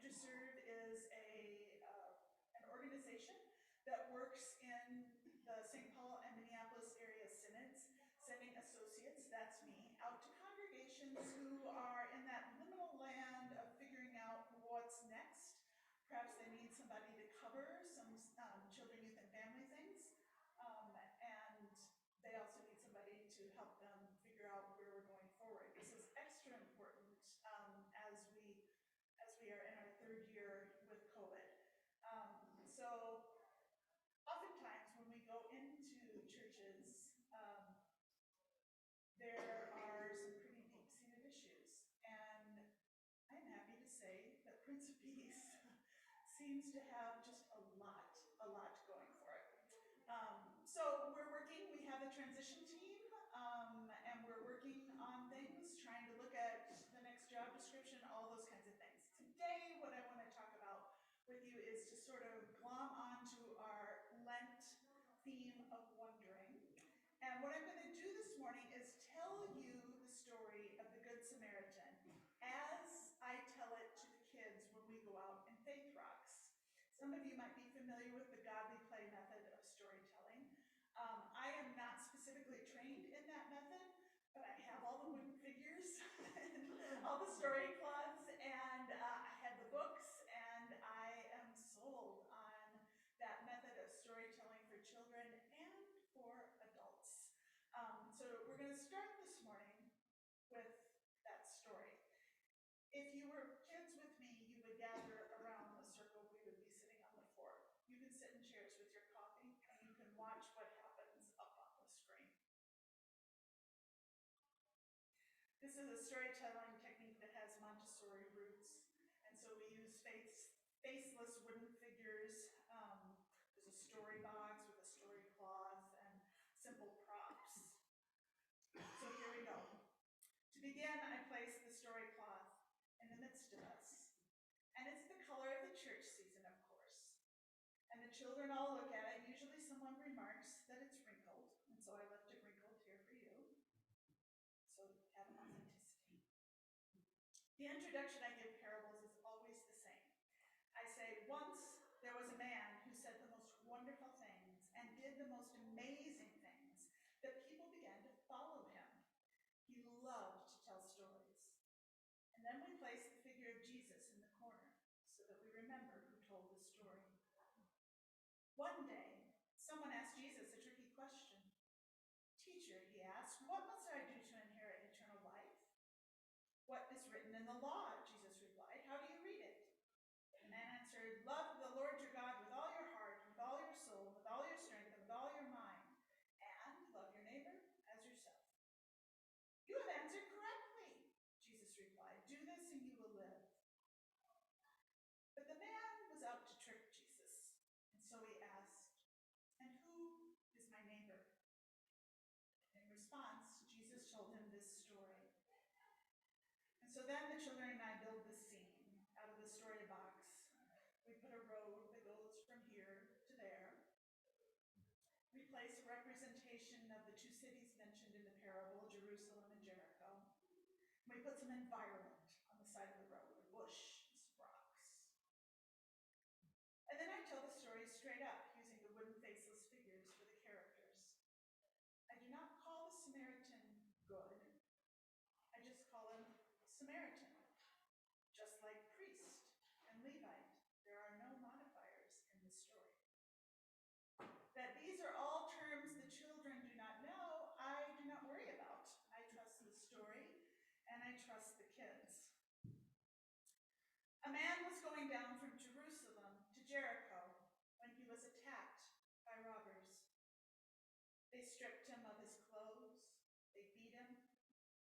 InterServe is an organization that works in the St. Paul and Minneapolis area synods, sending associates, that's me, out to congregations who are in that liminal land of figuring out what's next. Perhaps they need somebody to cover some children, youth, and family things. And they also need somebody to help them figure out where we're going forward. This is extra important as we are in our third year with COVID. So oftentimes when we go into churches, there are some pretty deep-seated issues. And I'm happy to say that Prince of Peace seems to have just a lot going for it. So we're working, we have a transition team, and we're working on things, trying to look at the next job description, all those kinds of things. Today, what I want to talk about with you is to sort of glom onto our Lent theme of wondering. And what I'm going to do this morning is tell you the story of the Good Samaritan as I tell it to the kids when we go out in Faith Rocks. Some of you might be familiar with the Godly Play method of storytelling. I am not specifically trained in that method, but I have all the wooden figures and all the story cloths, and I have the books, and I am sold on that method of storytelling for children and for adults. So we're going to start this morning with that story. If you were kids with me, you would gather around a circle. We would be sitting on the floor. You can sit in chairs with your coffee, and you can watch what happens up on the screen. This is a storytelling technique that has Montessori roots, and so we use faceless wooden figures. There's a story box with a story cloth and simple props. So here we go. To begin, I place the story cloth in the midst of us, and it's the color of the church season, of course. And the children all look at it. Usually someone remarks that it's wrinkled, and so I left it wrinkled here for you. So have an authenticity. The introduction I give parables is always the same. I say, once there was a man who said the most wonderful things and did the most amazing things that people began to follow him. He loved to tell stories. And then we place the figure of Jesus in the corner so that we remember who told the story. One day, someone asked Jesus a tricky question. Teacher, he asked, what must I do to inherit eternal life? What is written in the law? Jesus replied. How do you read it? The man answered, love the Lord your God with all your heart, with all your soul, with all your strength, and with all your mind, and love your neighbor as yourself. You have answered correctly, Jesus replied. Do this and you will live. But the man was out to trick Jesus, and so he asked, and who is my neighbor? In response, Jesus told him this story. And so then the children and I build this scene out of the story box. We put a road that goes from here to there. We place a representation of the two cities mentioned in the parable, Jerusalem and Jericho. We put some environment on the side of the road, a bush and some rocks. And then I tell the story straight up using the wooden faceless figures for the characters. I do not call the Samaritan good. I just call him Samaritan. Just like priest and Levite, there are no modifiers in the story. That these are all terms the children do not know, I do not worry about. I trust the story, and I trust the kids. A man was going down from Jerusalem to Jericho when he was attacked by robbers. They stripped him of his clothes, they beat him,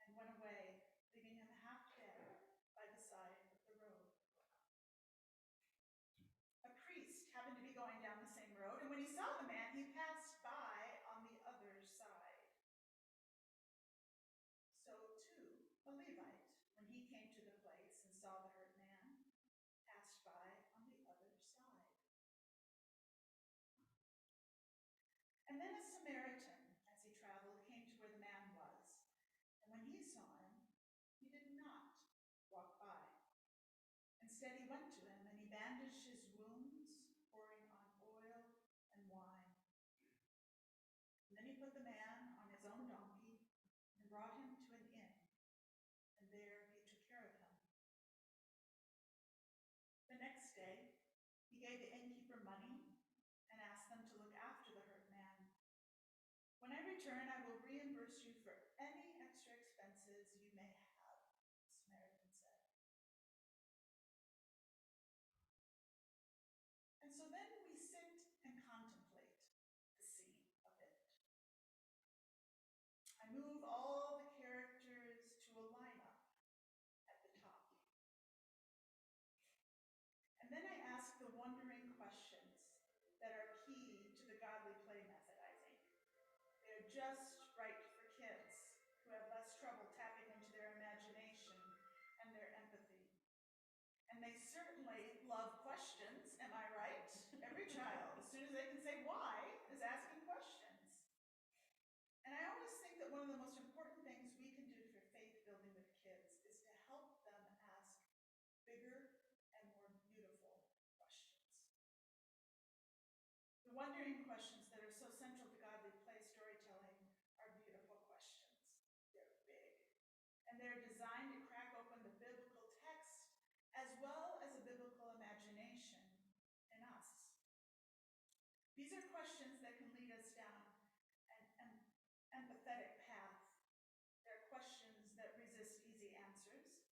and went away, leaving him half dead by the side of the road. A priest happened to be going down the same road, and when he saw the man, he passed by on the other side. So too, a Levite, Instead, he went to him and he bandaged his wounds, pouring on oil and wine. And then he put the man on his own donkey and brought him to an inn, and there he took care of him. The next day, he gave the innkeeper money and asked them to look after the hurt man. When I return, I will reimburse you for any extra expenses you may have, the Samaritan said. And so then we sit and contemplate the scene a bit. I move all the characters to a lineup at the top. And then I ask the wondering questions that are key to the godly play method, I think. They're just right for kids who have less trouble tapping into their imagination and their empathy. And they certainly love questions, am I right? Every child, as soon as they can say why, is asking questions. And I always think that one of the most important things we can do for faith building with kids is to help them ask bigger and more beautiful questions. The wondering questions that are so central to godly play storytelling are beautiful questions. They're big. And they're designed to crack open the biblical text as well as a biblical imagination in us. These are questions that can lead us down an empathetic path. They're questions that resist easy answers.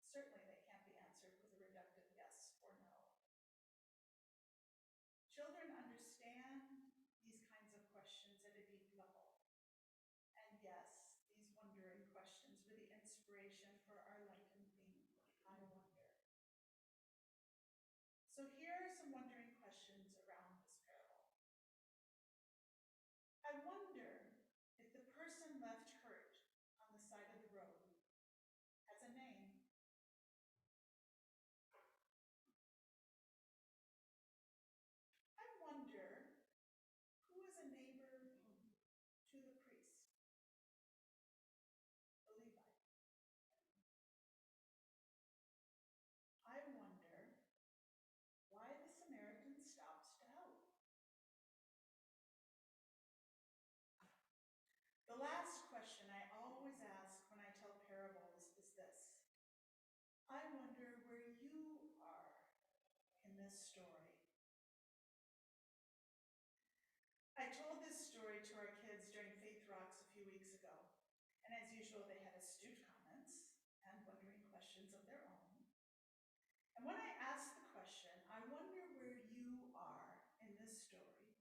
Certainly they can't be answered with a reductive yes or no. Children understand these kinds of questions at a deep level. And yes, these wondering questions were the inspiration for our Lenten theme, I wonder. So here are some wondering questions around this parable. I wonder if the person left hurt on the side of the road has a name. I wonder who is a neighbor to the priest, the Levite. I wonder why the Samaritan stops to help. The last question I always ask when I tell parables is this. I wonder where you are in this story. I told this story to our kids during Faith Rocks a few weeks ago, and as usual, they had astute comments and wondering questions of their own. And when I asked the question, I wonder where you are in this story,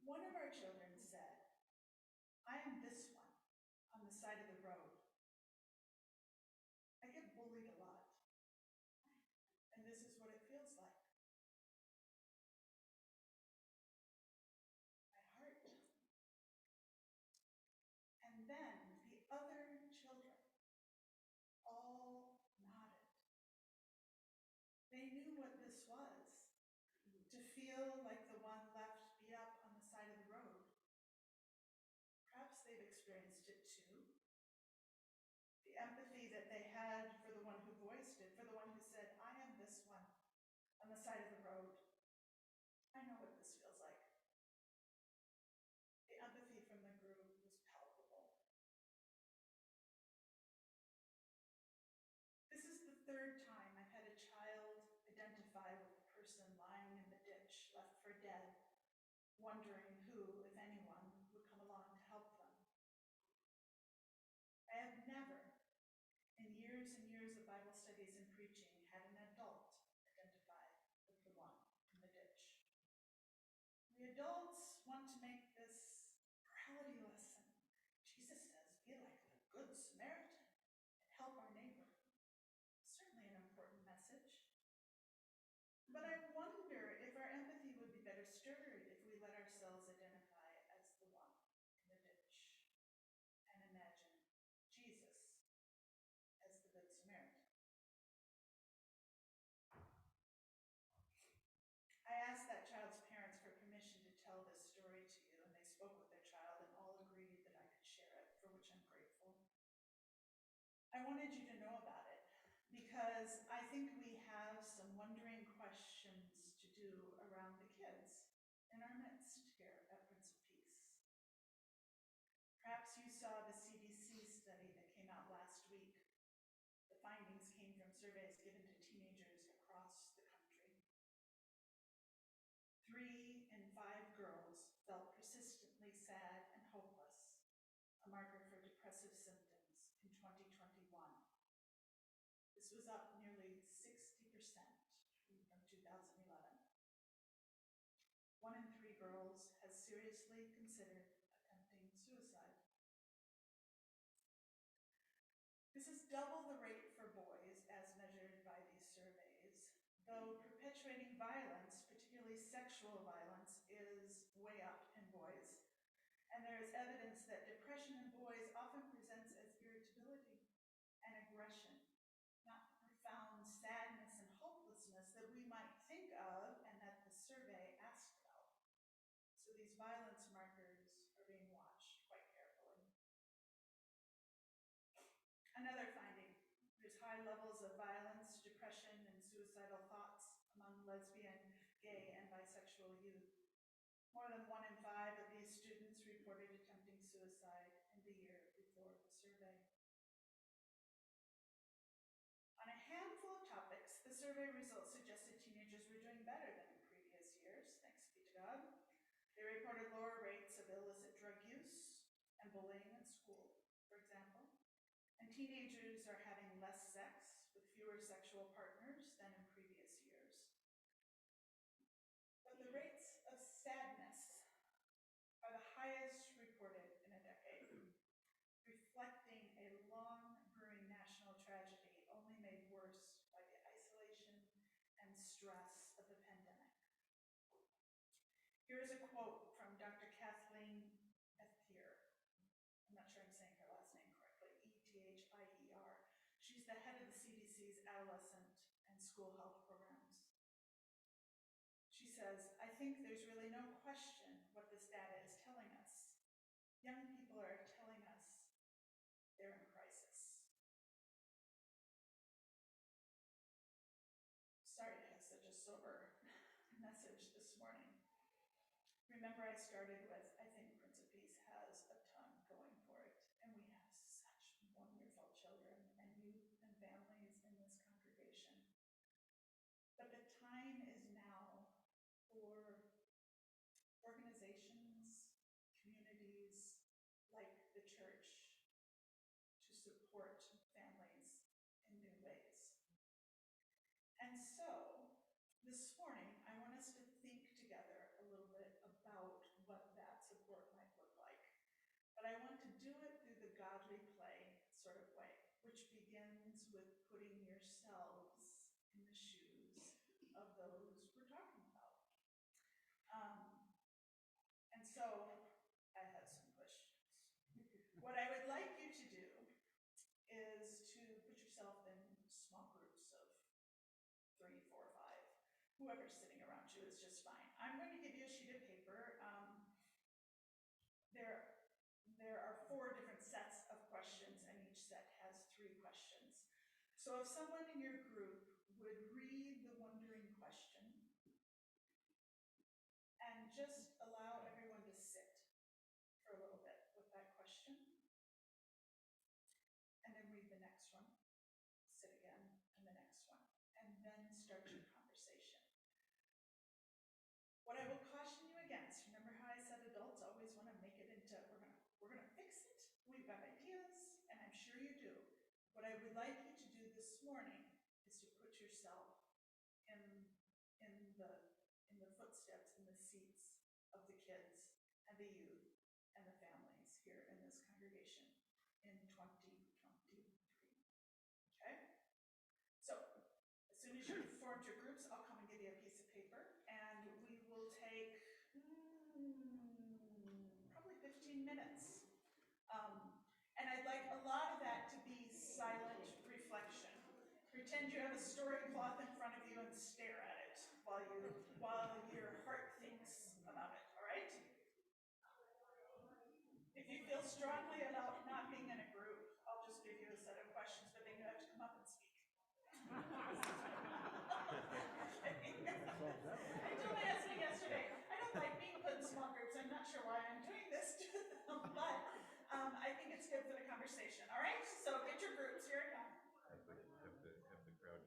one of our children said, I am this one on the side of the road. I get bullied a lot, and this is what it feels like. My heart down. And then the other children all nodded. They knew what this was, to feel like the one left beat up on the side of the road. Perhaps they've experienced it too. The empathy that they had for the one who voiced it, for the one who said, I am this one on the side of the road. I know what this feels like. The empathy from the group was palpable. This is the third time I've had a child identify with the person lying in the ditch, left for dead, wondering who, if anyone, would come along to help them. I have never, in years and years of Bible studies and preaching, had an adult identify with the one in the ditch. We adults want to make this morality lesson. Jesus says, be like the Good Samaritan and help our neighbor. Certainly an important message. But I wonder if our empathy would be better stirred if we let ourselves identify as the one in the ditch and imagine Jesus as the Good Samaritan. I asked that child's parents for permission to tell this story to you, and they spoke with their child and all agreed that I could share it, for which I'm grateful. I wanted you to know about it because I think we have surveys given to teenagers across the country. 3 in 5 girls felt persistently sad and hopeless, a marker for depressive symptoms in 2021. This was up nearly 60% from 2011. 1 in 3 girls has seriously considered attempting suicide. This is double the rate for boys as measured by these surveys, though perpetuating violence, particularly sexual violence, is way up in boys. And there is evidence that depression in boys often presents as irritability and aggression, not the profound sadness and hopelessness that we might think of and that the survey asked about. So these violence markers are being watched quite carefully. Another finding, there's high levels of violence, depression, and suicidal thoughts among lesbian, gay, and bisexual youth. More than 1 in 5 of these students reported attempting suicide in the year before the survey. On a handful of topics, the survey results suggested teenagers were doing better than in previous years, thanks be to God. They reported lower rates of illicit drug use and bullying in school, for example. And teenagers are having less sex with fewer sexual partners than in previous years. But the rates of sadness are the highest reported in a decade, reflecting a long brewing national tragedy only made worse by the isolation and stress of the pandemic. Here is a quote from Dr. Kathleen Ethier. I'm not sure I'm saying her last name correctly, Ethier. She's the head of the CDC's adolescent and school health programs. She says, I think there's really no question what this data is telling us. Young people are telling us they're in crisis. Sorry to have such a sober message this morning. Remember, I started with, I think Prince of Peace has a ton going for it, and we have such wonderful children and youth and families in this congregation. But the time is now for organizations, communities like the church to support families in new ways. And so, this morning, I want us to think together a little bit about what that support might look like. But I want to do it through the godly play sort of way, which begins with putting yourselves in the shoes of those we're talking about. And so, I have some questions. What I would like you to do is to put yourself in small groups of 3, 4, 5. Whoever's sitting around you is just fine. I'm going to give you a sheet of paper. There are 4 different sets of questions, and each set has 3 questions. So if someone in your group would read the wondering question and just allow everyone to sit for a little bit with that question, and then read the next one, sit again, and the next one, and then start your conversation. What I will caution you against, remember how I said adults always want to make it into, we're gonna fix it, we've got ideas, and I'm sure you do. What I would like you to do this morning is to put yourself in the footsteps, in the seats of the kids and the youth and the families here in this congregation in 2023. Okay? So, as soon as you've formed your groups, I'll come and give you a piece of paper, and we will take probably 15 minutes. And I'd like a lot of that to be silent reflection. Pretend you have a story cloth in front of you and stare at it while your heart thinks about it, all right? If you feel strongly about not being in a group, I'll just give you a set of questions, but then you have to come up and speak. I told my husband yesterday, I don't like being put in small groups. I'm not sure why I'm doing this to them, but I think it's good for the conversation. All right, so get your groups. Here I come. Have the crowd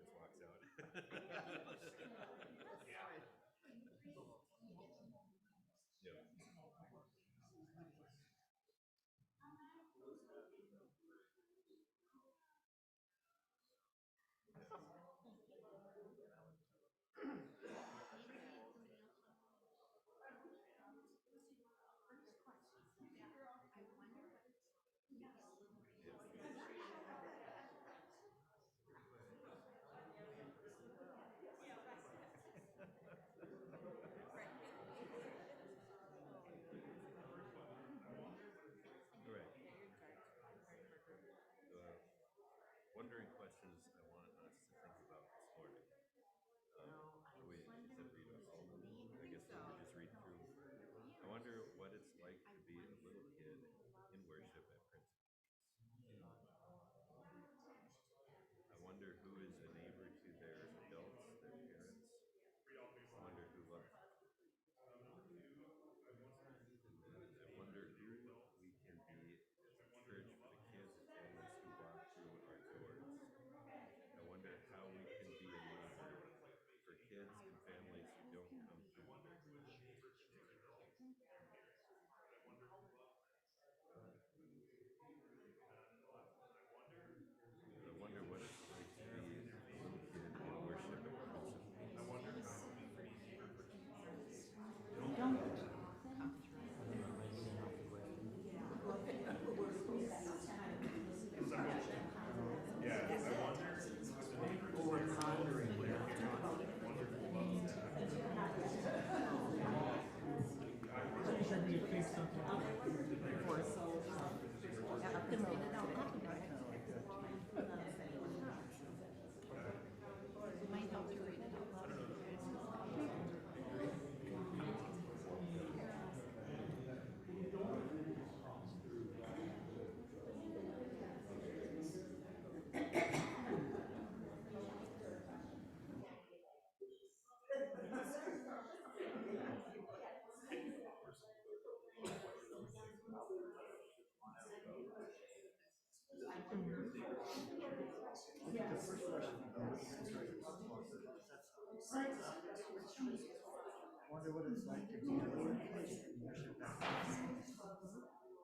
Wonder what it's like to be a leadership background.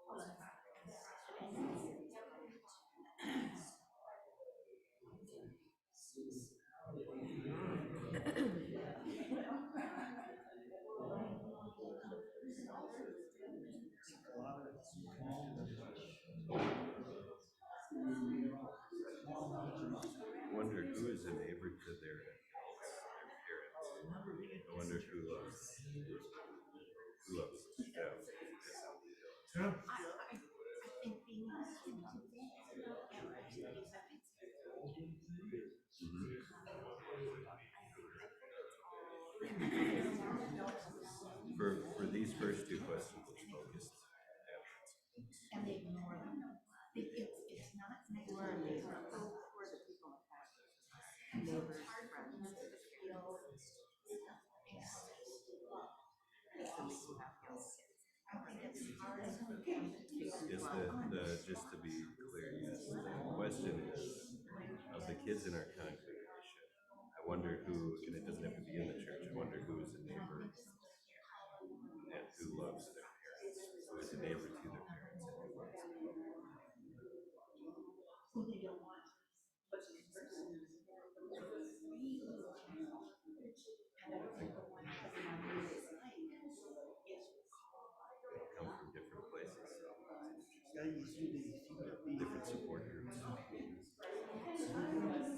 A lot of Wonder who is a neighbor to their parents. I wonder who loves them. Yeah. For these first two questions, it's focused. And they ignore them. It's not nice. Who are neighbors? Who are the people in fact? Neighbors, friends. Somebody who have young kids. I think it's hard. Is the just to be clear, yes, the question is of the kids in our congregation. I wonder who, and it doesn't have to be in the church. I wonder who is a neighbor and who loves their parents. Who is a neighbor to their parents and who loves them. Who they don't want. But this person is really and I think the one that I really like is Come from different places. Yeah, you see the Different support groups. I think that's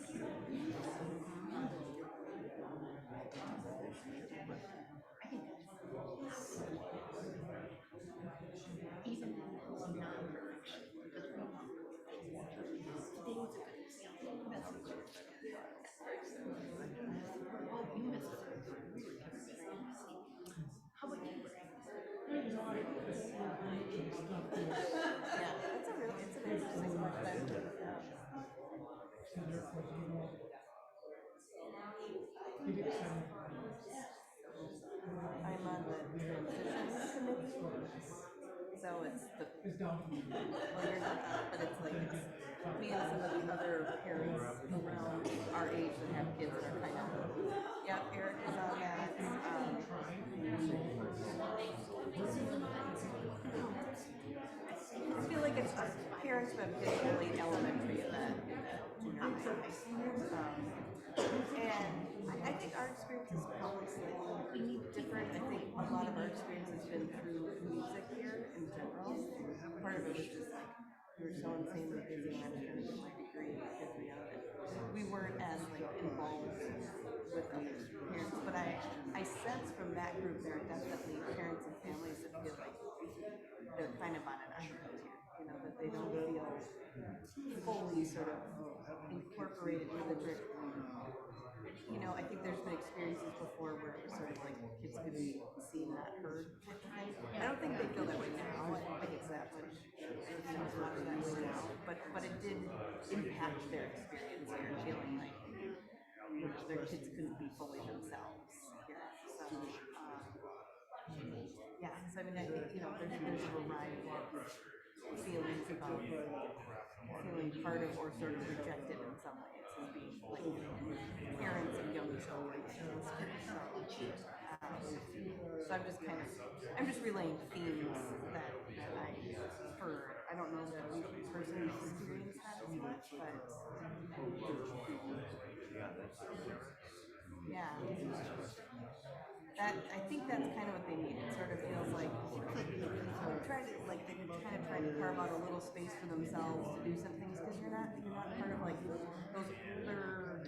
even non-perfection because we want today was a good example. Oh, you missed it. How about you? Yeah, it's an interesting question. I'm on the transition committee, so it's the, well, you're not, but it's like, it's me and some of the other parents around our age that have kids that are kind of, yeah, Eric is on that. I feel like it's us parents who have kids in late elementary and that junior high. And I think our experience is probably slightly different. I think a lot of our experience has been through music here in general. Part of it was just like we were so insanely busy when I was trying to get my degree because we weren't as like involved with other parents. But I sense from that group there are definitely parents and families that feel like they're kind of on an island here. You know, that they don't feel fully sort of incorporated with the church. You know, I think there's been experiences before where it was sort of like kids could be seen, not heard. I don't think they feel that way now. I don't think it's that much as much that way now. But it did impact their experience here, feeling like their kids couldn't be fully themselves here. So yeah, so I mean, I think, you know, there's a variety of feelings about feeling part of or sort of rejected in some ways as being like parents of young children. So I'm just relaying themes that I heard. I don't know that we personally experienced that as much, but yeah. That, I think that's kind of what they need. It sort of feels like trying to carve out a little space for themselves to do some things because you're not part of like those older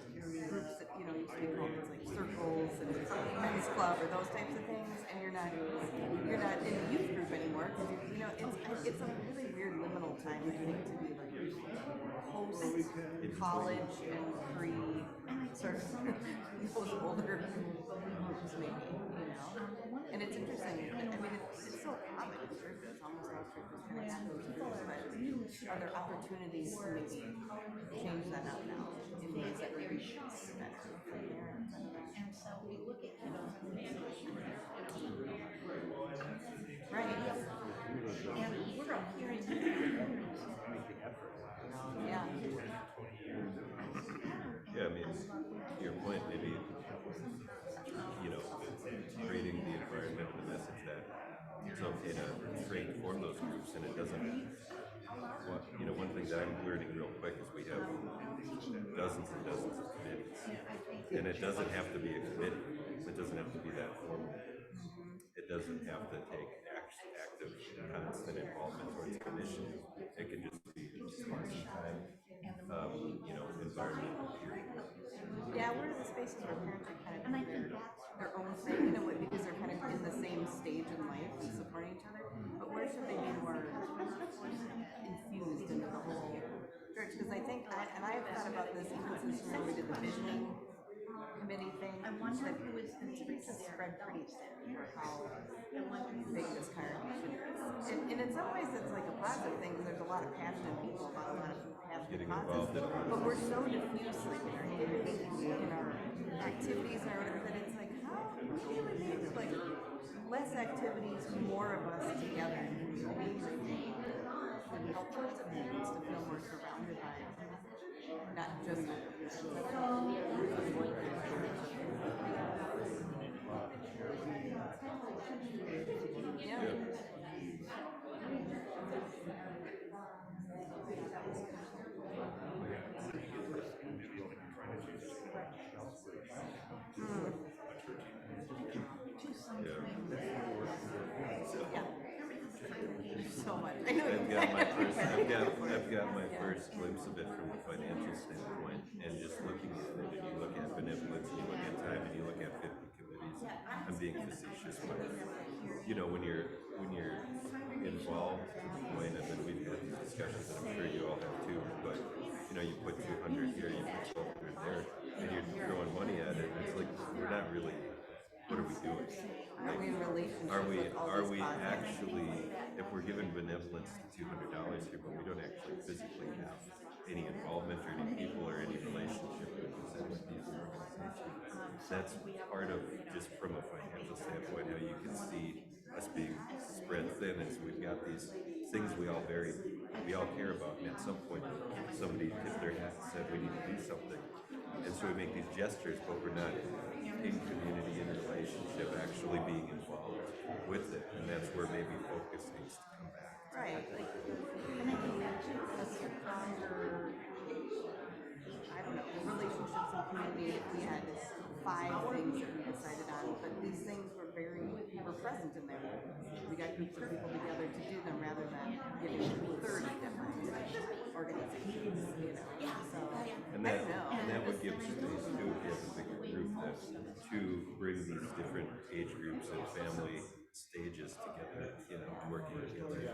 groups that used to be called things like circles and men's club or those types of things, and you're not in a youth group anymore because it's a really weird liminal time I think to be like post college and pre sort of those older groups maybe, and it's interesting. I mean, it's so common in churches. Almost all churches kind of have those groups, but are there opportunities to maybe change that up now in ways that maybe should be better for parents? And so we look at kiddos and we Right. and we're up here in Make the effort. Yeah. groups, and it doesn't. One thing that I'm learning real quick is we have dozens and dozens of committees, and it doesn't have to be a committee. It doesn't have to be that formal. It doesn't have to take active, constant involvement towards an initiative. It can just be sparse time, environment. Yeah, what are the spaces where parents are kind of doing their own thing in a way because they're kind of in the same stage in life and supporting each other? But where should they be more infused into the whole church? Because I think, I've thought about this even since we did the visioning committee thing. I wonder that who is it's contributing spread pretty thin for how I wonder who big this congregation is. And in some ways, it's like a positive thing because there's a lot of passionate people about a lot of passionate Getting causes. involved in a lot of But we're so diffuse, like in our activities and whatever, that it's like, how can we make like less activities, more of us together? And helpful to parents to feel more surrounded by, not just. Yeah. So much. I've got my first glimpse of it from a financial standpoint, and just looking at it, and you look at benevolence, and you look at time, and you look at 50 committees. I'm being facetious, but when you're involved to the point, and then we've had these discussions, and I'm sure you all have too. But you put 200 here, you put 1,200 there, and you're throwing money at it. It's like we're not really. What are we doing? Are we in relationship Are we with all are these we causes? actually, if we're giving benevolence to $200 here, but we don't actually physically have any involvement or any people or any relationship with these organizations? That's part of, just from a financial standpoint, how you can see us being spread thin is we've got these things we all care about, and at some point somebody tipped their hat and said we need to do something. And so we make these gestures, but we're not in community, in relationship, actually being involved with it. And that's where maybe focus needs to come back. Right. Like, and I think that too, because stronger, I don't know, relationships and community, if we had 5 things that we decided on, but these things were present in there. We got groups of people together to do them rather than giving 30 different organizations, So, And that would give space to, if you have a bigger group, to bring these different age groups and family stages together, working together.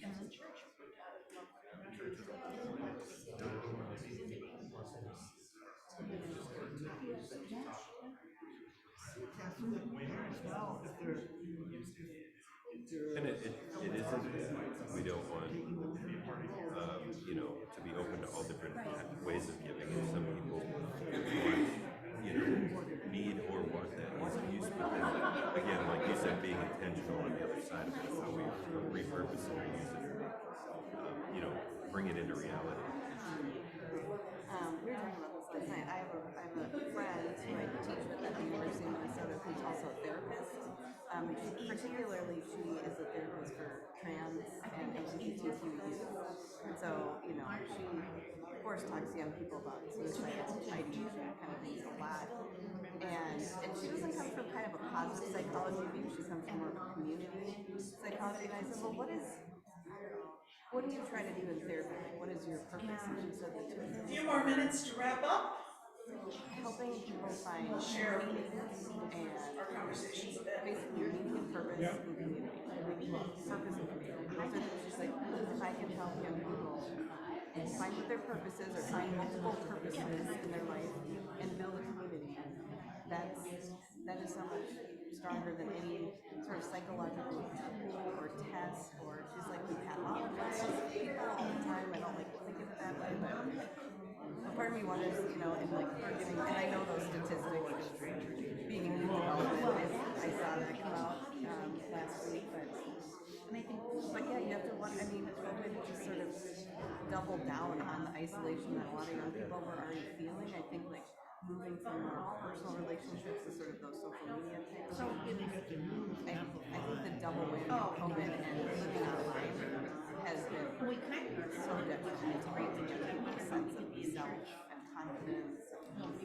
And the church. And it isn't that we don't want, to be open to all different ways of giving. And some people want, need or want that easy use. But then, again, like you said, being intentional on the other side of it, how we repurpose it or use it, or, bring it into reality. We were talking about this last night. I have a friend who I teach with at the University of Minnesota who's also a therapist. Particularly, she is a therapist for trans and LGBTQ youth. And so, she, of course, talks to young people about suicidal ideation kind of things a lot. And she doesn't come from kind of a positive psychology view. She comes from more of a community psychology. And I said, well, what do you try to do in therapy? Like, what is your purpose? And she said that A few more minutes to wrap up. helping people find Share meaning and our conversations a bit. basically meaning and purpose and community. Purpose and community. So she's like, if I can help young people find what their purpose is or find multiple purposes in their life and build a community, that is so much stronger than any sort of psychological tool or test, or she's like, we pathologize people all the time. I don't like to think of it that way, but part of me wonders, you know, in like her giving, and I know those statistics, just being in youth development, I saw that come out last week, but yeah, you have to want, I mean, COVID just sort of doubled down on the isolation that a lot of young people were already feeling. I think like moving from more personal relationships to sort of those social media type of things. I think the double whammy of COVID and living online has been so detrimental to give people a sense of self and confidence. You know.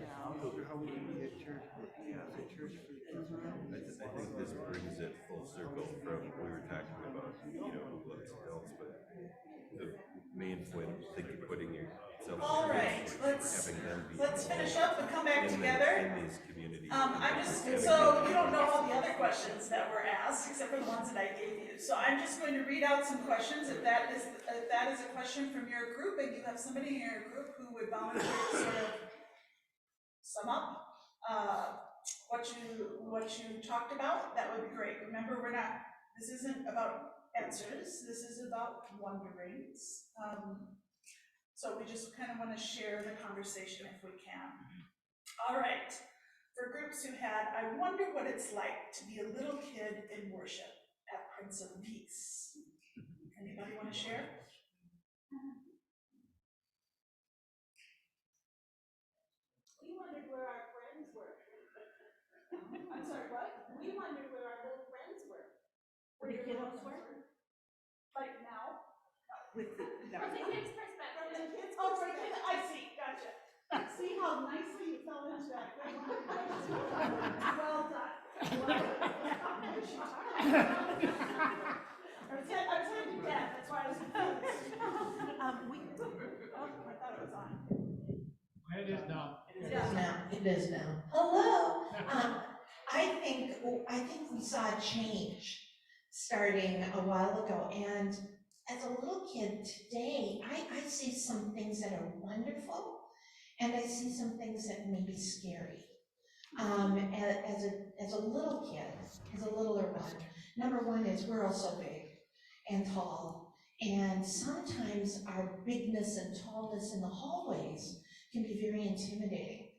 How would it be at church? Yeah, at church for the kids. I think this brings it full circle from we were talking about, you know, who loves adults, but the main point of putting yourself All in right, having them be let's finish up and come back in together. these communities. I'm just, so you don't know all the other questions that were asked, except for the ones that I gave you. So I'm just going to read out some questions. If that is a question from your group, and you have somebody in your group who would volunteer to sort of sum up what you talked about, that would be great. Remember, this isn't about answers, this is about wonderings. So we just kind of want to share the conversation if we can. All right, for groups who had, I wonder what it's like to be a little kid in worship at Prince of Peace. Anybody want to share? We wondered where our friends were. I'm sorry, what? We wondered where our little friends were. Where your kiddos were? Like now? With the, From the kids' perspective. Oh, for the kids, I see, gotcha. See how nicely you fell into that. Well done. I was heading to death, that's why I was confused. oh, I thought it was on. It is now. It is now. Hello. I think we saw a change starting a while ago, and as a little kid today, I see some things that are wonderful, and I see some things that may be scary. As a little kid, as a littler one, number one is we're all so big and tall, and sometimes our bigness and tallness in the hallways can be very intimidating.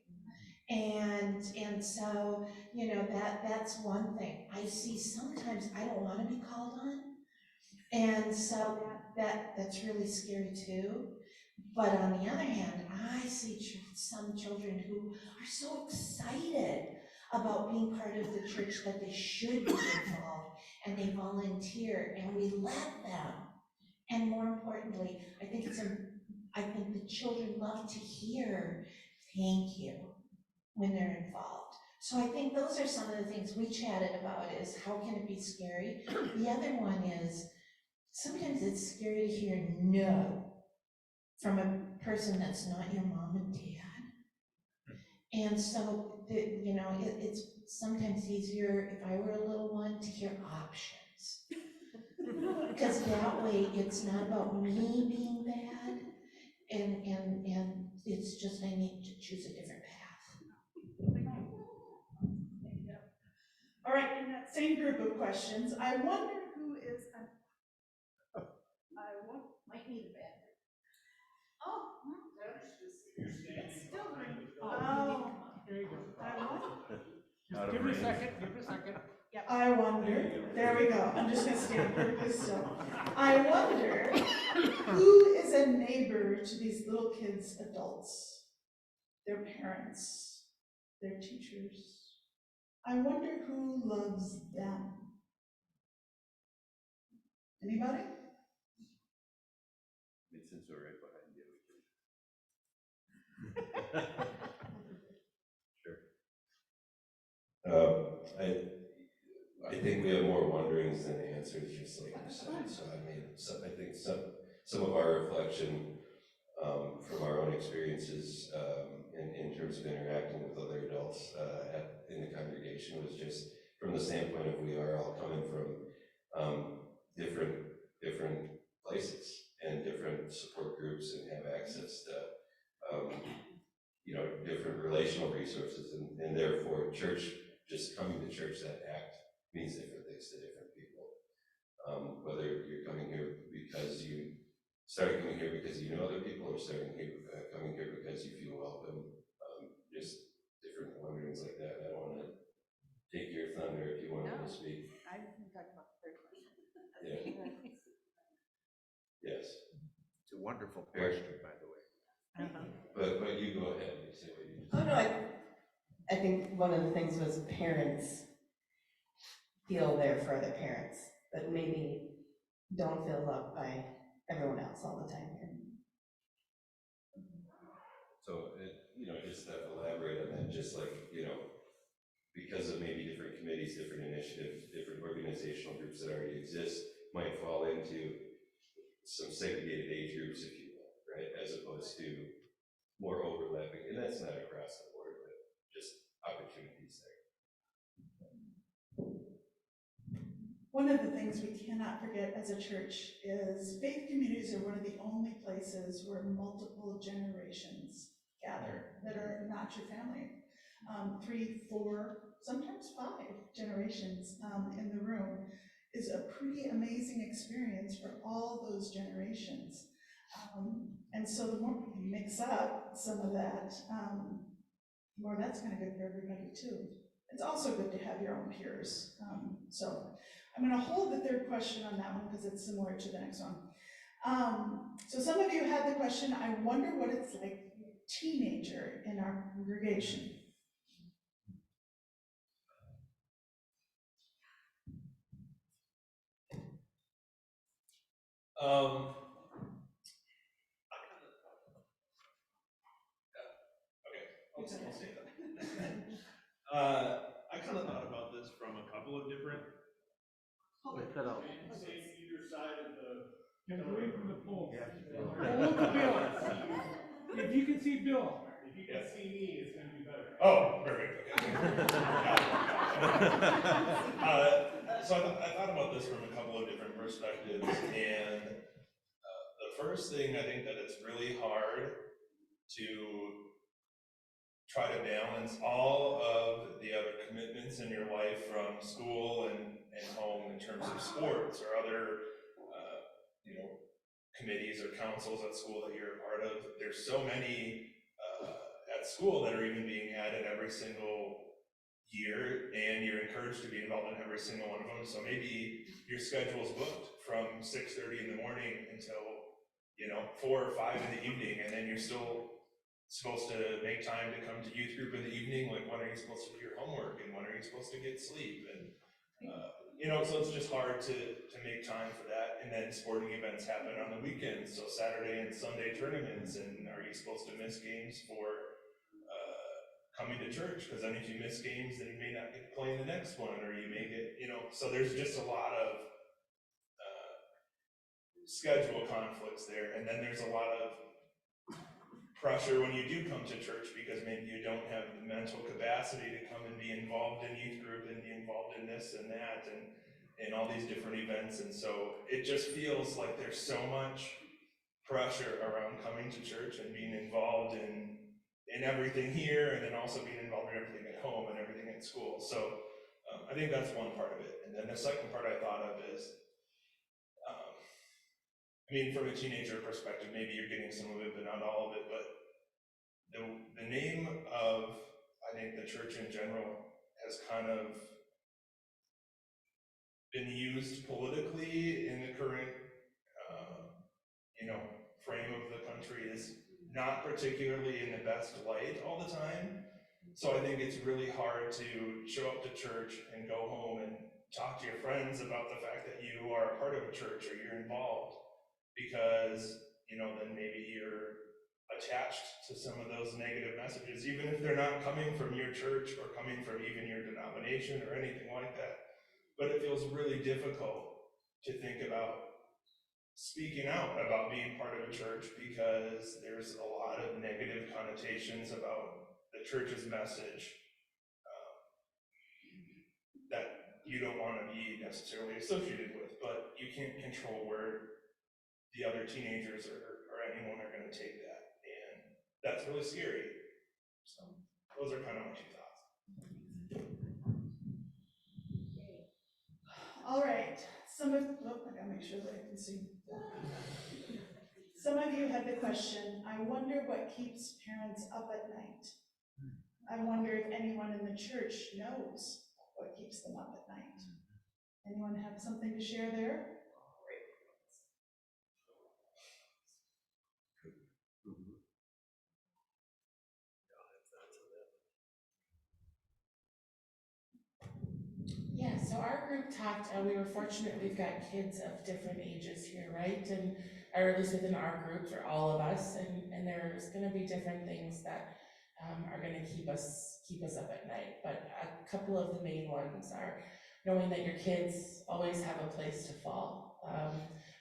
And so, you know, that's one thing. I see sometimes I don't want to be called on. And so that's really scary too. But on the other hand, I see some children who are so excited about being part of the church that they should be involved, and they volunteer, and we let them. And more importantly, I think the children love to hear thank you when they're involved. So I think those are some of the things we chatted about, is how can it be scary? The other one is sometimes it's scary to hear no from a person that's not your mom and dad. And so, it's sometimes easier, if I were a little one, to hear options. Because that way it's not about me being bad, and it's just I need to choose a different path. All right, in that same group of questions, I wonder who is Might need a bed. oh, it's still green. Oh, There you go. Out of Give me a range. second, give me a second. I wonder, there we go, I'm just gonna stand perfectly still. I wonder who is a neighbor to these little kids' adults, their parents, their teachers. I wonder who loves them. Anybody? Since we're right behind you, we can. Sure. I think we have more wonderings than answers, just like you said. So I think some of our reflection from our own experiences in terms of interacting with other adults in the congregation was just from the standpoint of we are all coming from different places and different support groups, and have access to different relational resources, and And therefore, just coming to church, that act means different things to different people. Whether you're coming here because you started coming here because you know other people, or coming here because you feel welcome, just different wonderings like that. I don't want to take your thunder if you want to speak. I can talk about the third question. Yeah. Yes. It's a wonderful question, by the way. But you go ahead. You say what you just Oh, no, I think one of the things was parents feel there for other parents, but maybe don't feel loved by everyone else all the time here. So, just to elaborate on that, just like, because of maybe different committees, different initiatives, different organizational groups that already exist, might fall into some segregated age groups, if you will, right? As opposed to more overlapping, and that's not across the board, but just opportunities there. One of the things we cannot forget as a church is faith communities are one of the only places where multiple generations gather that are not your family. 3, 4, sometimes 5 generations in the room is a pretty amazing experience for all those generations. And so the more we can mix up some of that, the more that's kind of good for everybody too. It's also good to have your own peers. So I'm going to hold the third question on that one because it's similar to the next one. So some of you had the question, I wonder what it's like to be a teenager in our congregation. I'll say that. I kind of thought about this from a couple of different. Say either side of the. Get away from the pole. Well, look at Bill. If you can see Bill. If you can see me, it's gonna be better. Oh, perfect. So I thought about this from a couple of different perspectives, and the first thing, I think that it's really hard to try to balance all of the other commitments in your life from school and home in terms of sports or other committees or councils at school that you're a part of. There's so many at school that are even being added every single year, and you're encouraged to be involved in every single one of them. So maybe your schedule's booked from 6:30 in the morning until 4 or 5 in the evening, and then you're still supposed to make time to come to youth group in the evening. Like, when are you supposed to do your homework, and when are you supposed to get sleep? And so it's just hard to make time for that. And then sporting events happen on the weekends, so Saturday and Sunday tournaments, and are you supposed to miss games for coming to church? Because then if you miss games, then you may not get to play in the next one, or you may get, so there's just a lot of schedule conflicts there. And then there's a lot of pressure when you do come to church, because maybe you don't have the mental capacity to come and be involved in youth group and be involved in this and that and all these different events. And so it just feels like there's so much pressure around coming to church and being involved in everything here, and then also being involved in everything at home and everything at school. So I think that's one part of it. And then the second part I thought of is, from a teenager perspective, maybe you're getting some of it, but not all of it. But the name of, I think, the church in general has kind of been used politically in the current, frame of the country, is not particularly in the best light all the time. So I think it's really hard to show up to church and go home and talk to your friends about the fact that you are a part of a church or you're involved, because then maybe you're attached to some of those negative messages, even if they're not coming from your church or coming from even your denomination or anything like that. But it feels really difficult to think about speaking out about being part of a church, because there's a lot of negative connotations about the church's message that you don't want to be necessarily associated with. But you can't control where the other teenagers or anyone are going to take that, and that's really scary. So those are kind of my 2 thoughts. All right, I gotta make sure that I can see. Some of you had the question, I wonder what keeps parents up at night. I wonder if anyone in the church knows what keeps them up at night. Anyone have something to share there? Yeah, so our group talked, we were fortunate, we've got kids of different ages here, right? And or at least within our group for all of us, and there's gonna be different things that are gonna keep us up at night. But a couple of the main ones are knowing that your kids always have a place to fall,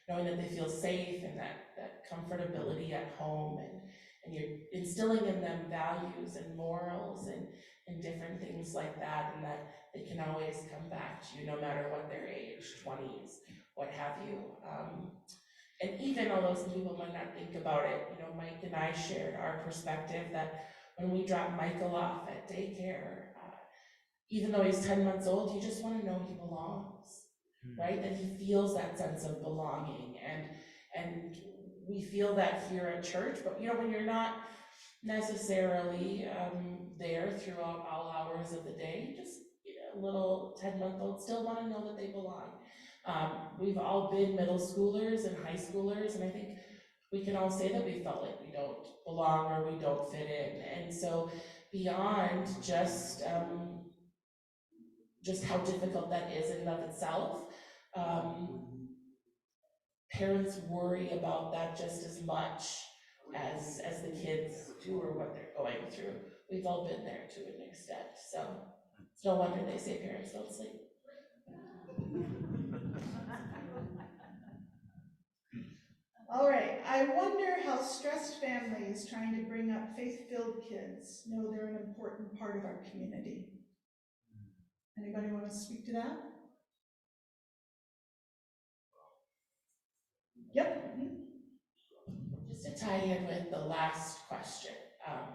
knowing that they feel safe and that comfortability at home, and you're instilling in them values and morals and different things like that, and that they can always come back to you no matter what their age, 20s, what have you. And even although some people might not think about it, you know, Mike and I shared our perspective that when we drop Michael off at daycare, even though he's 10 months old, you just want to know he belongs, right? That he feels that sense of belonging. And we feel that here at church, but you know, when you're not necessarily there throughout all hours of the day, just a little 10-month-old still want to know that they belong. We've all been middle schoolers and high schoolers, and I think we can all say that we felt like we don't belong or we don't fit in. And so beyond just how difficult that is in and of itself, parents worry about that just as much as the kids do or what they're going through. We've all been there to an extent, so it's no wonder they say parents don't sleep. All right, I wonder how stressed families trying to bring up faith-filled kids know they're an important part of our community. Anybody want to speak to that? Yep. Just to tie in with the last question,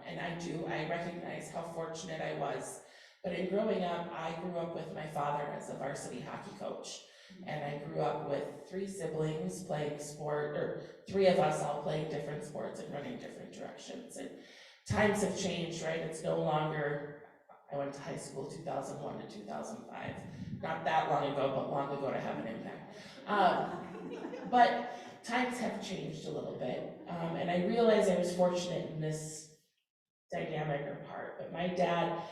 and I recognize how fortunate I was, but in growing up, I grew up with my father as a varsity hockey coach, and I grew up with 3 siblings playing sport, or 3 of us all playing different sports and running different directions, and times have changed, right? It's no longer, I went to high school 2001 to 2005, not that long ago, but long ago to have an impact. But times have changed a little bit, and I realized I was fortunate in this dynamic or part, but my dad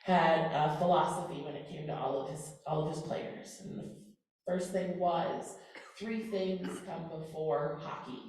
had a philosophy when it came to all of his players, and the first thing was 3 things come before hockey,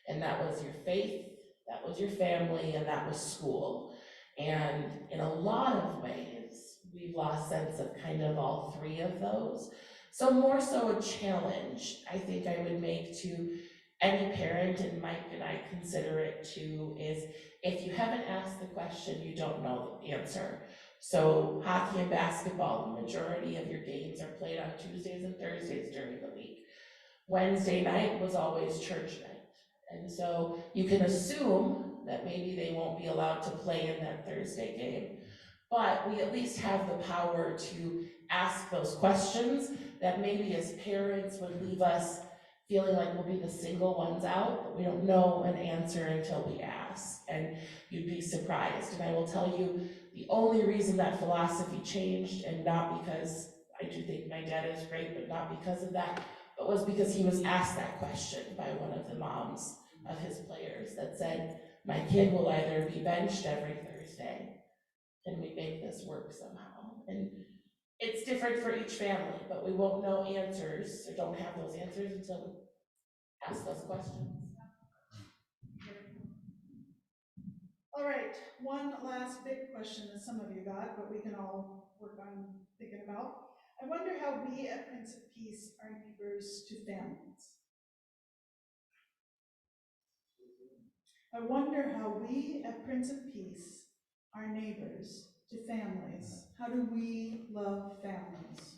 and that was your faith, that was your family, and that was school. And in a lot of ways, we've lost sense of kind of all 3 of those. So more so a challenge, I think I would make to any parent, and Mike and I consider it too, is if you haven't asked the question, you don't know the answer. So hockey and basketball, the majority of your games are played on Tuesdays and Thursdays during the week. Wednesday night was always church night. And so you can assume that maybe they won't be allowed to play in that Thursday game. But we at least have the power to ask those questions that maybe as parents would leave us feeling like we'll be the single ones out, but we don't know an answer until we ask, and you'd be surprised. And I will tell you, the only reason that philosophy changed, and not because I do think my dad is great, but not because of that, but was because he was asked that question by one of the moms of his players that said, my kid will either be benched every Thursday, can we make this work somehow? And it's different for each family, but we won't know answers, or don't have those answers until we ask those questions. All right, one last big question that some of you got, but we can all work on thinking about. I wonder how we at Prince of Peace are neighbors to families. I wonder how we at Prince of Peace are neighbors to families. How do we love families?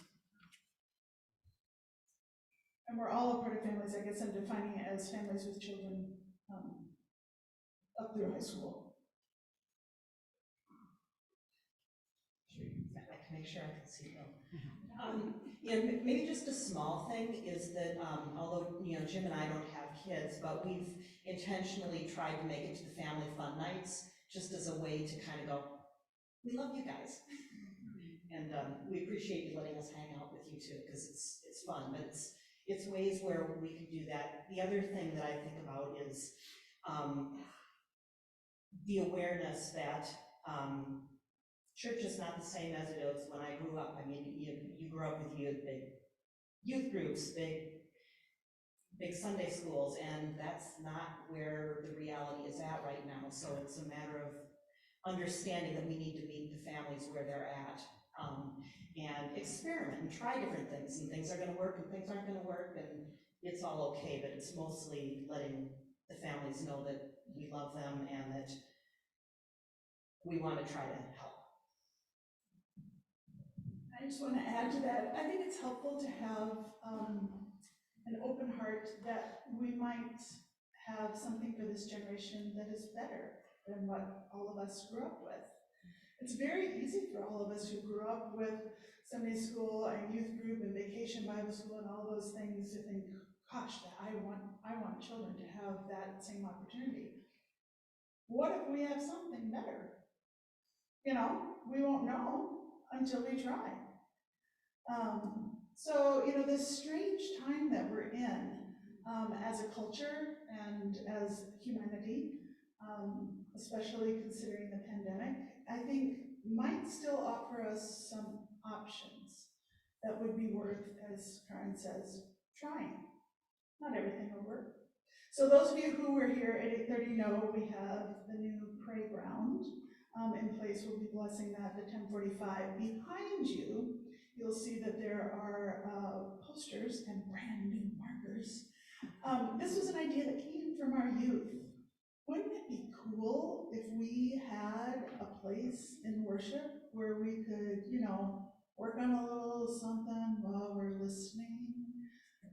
And we're all a part of families. I guess I'm defining it as families with children up through high school. I can make sure I can see them. Maybe just a small thing is that, although, Jim and I don't have kids, but we've intentionally tried to make it to the family fun nights, just as a way to kind of go, we love you guys. And we appreciate you letting us hang out with you too, because it's fun, but it's ways where we could do that. The other thing that I think about is the awareness that church is not the same as it is when I grew up. I mean, you grew up with big youth groups, big Sunday schools, and that's not where the reality is at right now. So it's a matter of understanding that we need to meet the families where they're at, and experiment and try different things, and things are going to work and things aren't going to work, and it's all okay, but it's mostly letting the families know that we love them and that we want to try to help. I just want to add to that. I think it's helpful to have an open heart that we might have something for this generation that is better than what all of us grew up with. It's very easy for all of us who grew up with Sunday school and youth group and vacation Bible school and all those things to think, gosh, that I want children to have that same opportunity. What if we have something better? We won't know until we try. So, this strange time that we're in as a culture and as humanity, especially considering the pandemic, I think might still offer us some options that would be worth, as Karen says, trying. Not everything will work. So those of you who were here at 8:30 know we have the new playground in place. We'll be blessing that at 10:45. Behind you, you'll see that there are posters and brand new markers. This was an idea that came from our youth. Wouldn't it be cool if we had a place in worship where we could, work on a little something while we're listening,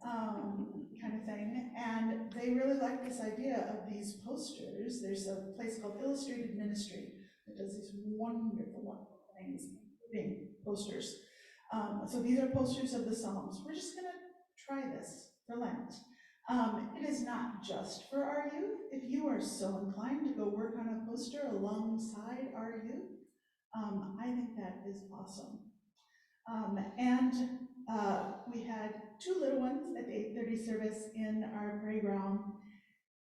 kind of thing? And they really like this idea of these posters. There's a place called Illustrated Ministry that does these wonderful things, including posters. So these are posters of the Psalms. We're just gonna try this for Lent. It is not just for our youth. If you are so inclined to go work on a poster alongside our youth, I think that is awesome. We had two little ones at the 8:30 service in our playground,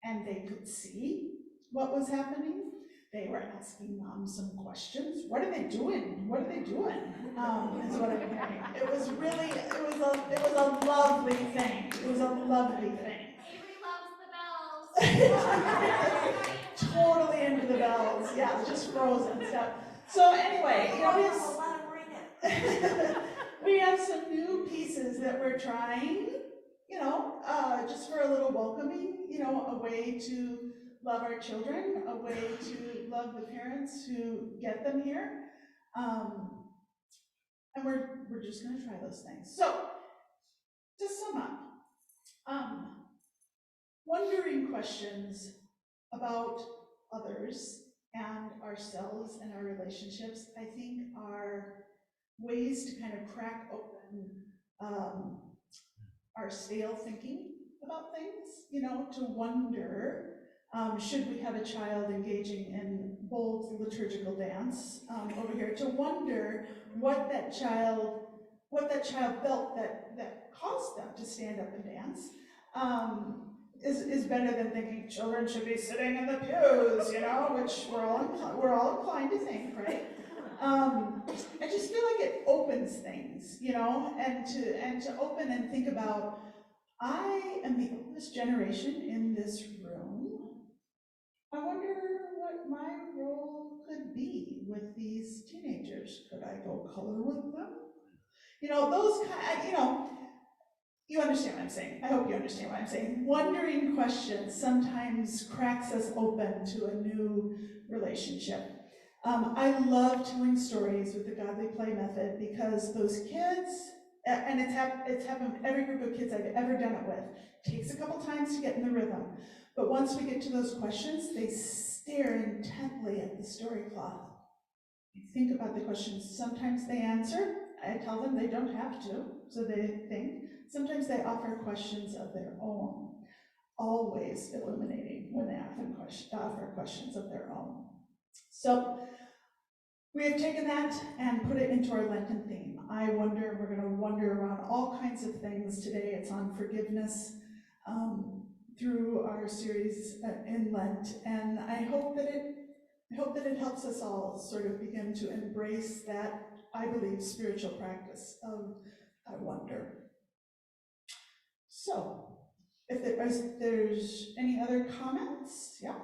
and they could see what was happening. They were asking Mom some questions. What are they doing? What are they doing? Is what I'm hearing. It was a lovely thing. It was a lovely thing. Avery loves the bells. Totally into the bells. Yeah, just frozen stuff. So anyway, we have some new pieces that we're trying, just for a little welcoming, a way to love our children, a way to love the parents who get them here. And we're just gonna try those things. So, to sum up, wondering questions about others and ourselves and our relationships, I think, are ways to kind of crack open our stale thinking about things, to wonder, should we have a child engaging in bold liturgical dance over here, to wonder what that child felt that caused them to stand up and dance, is better than thinking children should be sitting in the pews, which we're all inclined to think, right? I just feel like it opens things, and to open and think about, I am the oldest generation in this room. I wonder what my role could be with these teenagers. Could I go color with them? Those kind, you understand what I'm saying. I hope you understand what I'm saying. Wondering questions sometimes cracks us open to a new relationship. I love telling stories with the Godly Play method because those kids, and it's happened with every group of kids I've ever done it with, takes a couple times to get in the rhythm. But once we get to those questions, they stare intently at the story cloth. They think about the questions. Sometimes they answer, I tell them they don't have to, so they think. Sometimes they offer questions of their own, always illuminating when they offer questions of their own. So we have taken that and put it into our Lenten theme. I wonder, we're going to wonder around all kinds of things today. It's on forgiveness through our series in Lent, and I hope that it helps us all sort of begin to embrace that, I believe, spiritual practice of wonder. So, if there's any other comments, yeah.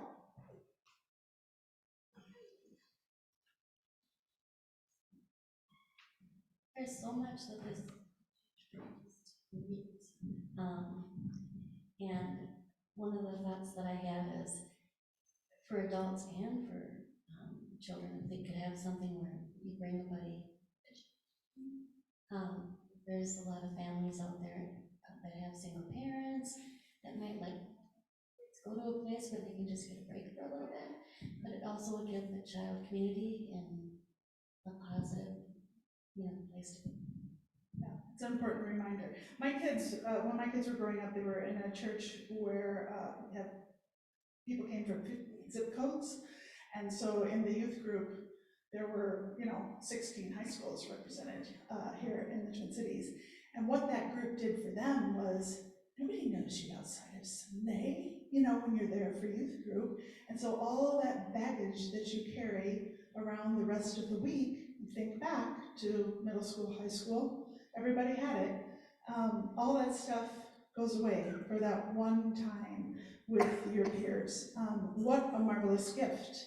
There's so much that this means. And one of the thoughts that I have is for adults and for children, if they could have something where you bring a buddy. There's a lot of families out there that have single parents that might like go to a place where they can just get a break for a little bit, but it also would give the child community and a positive, place to be. Yeah, it's an important reminder. My kids, when my kids were growing up, they were in a church where people came from 50 zip codes, and so in the youth group, there were, 16 high schools represented here in the Twin Cities. And what that group did for them was, nobody knows you outside of Sunday, when you're there for youth group. And so all that baggage that you carry around the rest of the week, you think back to middle school, high school, everybody had it. All that stuff goes away for that one time with your peers. What a marvelous gift.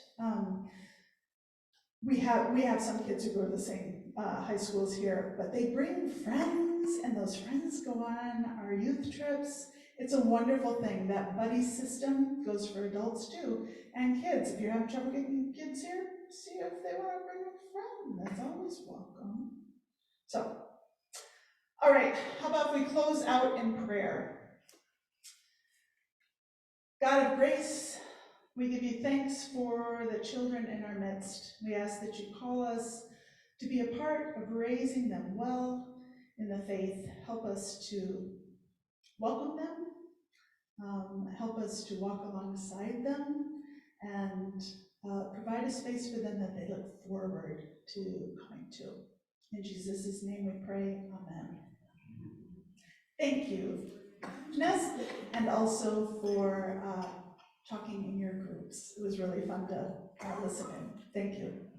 We have some kids who go to the same high schools here, but they bring friends, and those friends go on our youth trips. It's a wonderful thing. That buddy system goes for adults too, and kids. If you're having trouble getting kids here, see if they want to bring a friend. That's always welcome. So, all right, how about we close out in prayer? God of grace, we give you thanks for the children in our midst. We ask that you call us to be a part of raising them well in the faith. Help us to welcome them, help us to walk alongside them, and provide a space for them that they look forward to coming to. In Jesus' name we pray, amen. Thank you, Ness, and also for talking in your groups. It was really fun to listen in. Thank you.